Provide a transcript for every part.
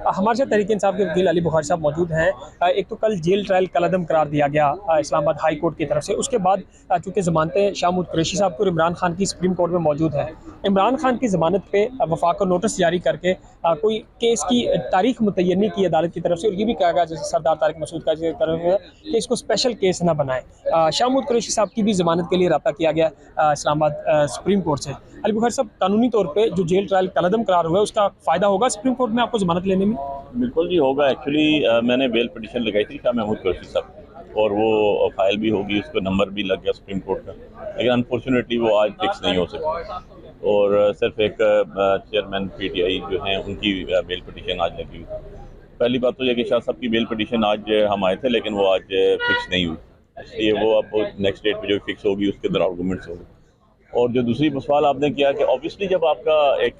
हमारे साथ तहरीक इंसाफ के वकील अली बुखारी साहब मौजूद हैं। एक तो कल जेल ट्रायल कलअदम करार दिया गया इस्लामाबाद हाई कोर्ट की तरफ से। उसके बाद चूँकि ज़मानतें शाह महमूद कुरैशी साहब को और इमरान खान की सुप्रीम कोर्ट में मौजूद है। इमरान खान की ज़मानत पे वफाक को नोटिस जारी करके कोई केस की तारीख मुतय्यन नहीं की अदालत की तरफ से, और ये भी कहा गया जैसे सरदार तारिक मसूद का तरफ है कि इसको स्पेशल केस ना बनाए। शाह महमूद कुरैशी साहब की भी ज़मानत के लिए रब्ता किया गया इस्लामाबाद सुप्रीम कोर्ट से। अली बुखारी साहब, कानूनी तौर पे जो जेल ट्रायल कलअदम करार हुआ है उसका फ़ायदा होगा सुप्रीम कोर्ट में आपको ज़मानत लेने में? बिल्कुल जी होगा। एक्चुअली मैंने बेल पिटीशन लगाई थी शाह महमूद कुरैशी साहब की, और वो फाइल भी होगी, उसका नंबर भी लग गया सुप्रीम कोर्ट का, लेकिन अनफॉर्चुनेटली वो आज फिक्स नहीं हो सका। और सिर्फ एक चेयरमैन पीटीआई जो हैं उनकी बेल पिटीशन आज लगी हुई। पहली बात तो यह कि शाह साहब की बेल पिटीशन आज हम आए थे, लेकिन वो आज फिक्स नहीं हुई, इसलिए वो अब नेक्स्ट डेट पे जो फिक्स होगी उसके अंदर आर्गूमेंट्स होंगे। और जो दूसरी सवाल आपने किया कि ऑब्वियसली जब आपका एक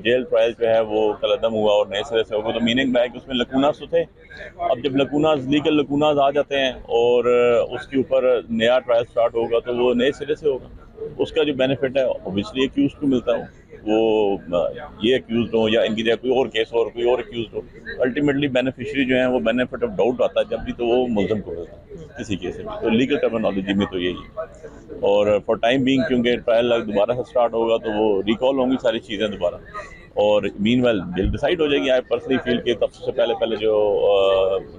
जेल ट्रायल जो है वो कलअदम हुआ और नए सिरे से होगा, तो मीनिंग है कि उसमें लकूनास तो थे। अब जब लकूनास, लीगल लकूनास आ जाते हैं और उसके ऊपर नया ट्रायल स्टार्ट होगा, तो वो नए सिरे से होगा। उसका जो बेनिफिट है ऑब्वियसली एक्यूज को मिलता है, वो ये एक्यूज हो या इनकी जगह कोई और केस हो और कोई और एक्यूज हो, अल्टीमेटली बेनिफिशियरी जो है वो बेनिफिट ऑफ डाउट आता है जब भी, तो वो मुल्ज़म को होता है किसी केस में। तो लीगल टर्मिनोलॉजी में तो यही है। और फॉर टाइम बीइंग क्योंकि ट्रायल दोबारा से स्टार्ट होगा, तो वो रिकॉल होंगी सारी चीज़ें दोबारा, और मीनवेल बिल डिसाइड हो जाएगी। आई पर्सनली फील के तब से पहले जो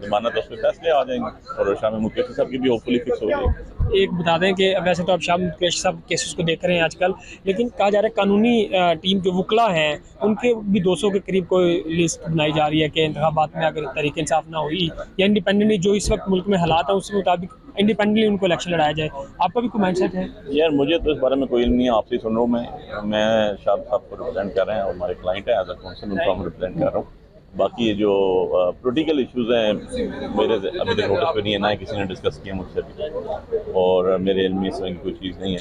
जमानत है उस पर फैसले आ जाएंगे और शाह महमूद कुरैशी साहब की भी होपफुली फिक्स हो जाएगी। एक बता दें कि वैसे तो आप शाह महमूद कुरैशी साहब केसेस को देख रहे हैं आजकल, लेकिन कहा जा रहा है कानूनी टीम जो वकला हैं उनके भी 200 के करीब कोई लिस्ट बनाई जा रही है कि इंतखाबात में अगर तहरीक इंसाफ ना हुई या इंडिपेंडेंटली जो इस वक्त मुल्क में हालात है उसके मुताबिक इंडिपेंडेंटली उनको इलेक्शन लड़ाया जाए। आपका भी कोई माइंडसेट है? यार मुझे तो इस बारे में कोई इल्म नहीं है, आपसे सुन रहा हूँ। मैं शाह साहब को रिप्रेजेंट कर रहे हैं और हमारे क्लाइंट है, एज अ काउंसिल उनको हम रिप्रेजेंट कर रहा हूँ। बाकी ये जो पोलिटिकल इश्यूज हैं मेरे अभी तक नोटिस पे नहीं है, ना ही किसी ने डिस्कस किया मुझसे भी, और मेरे इल्म में इस तरह की कोई चीज़ नहीं है।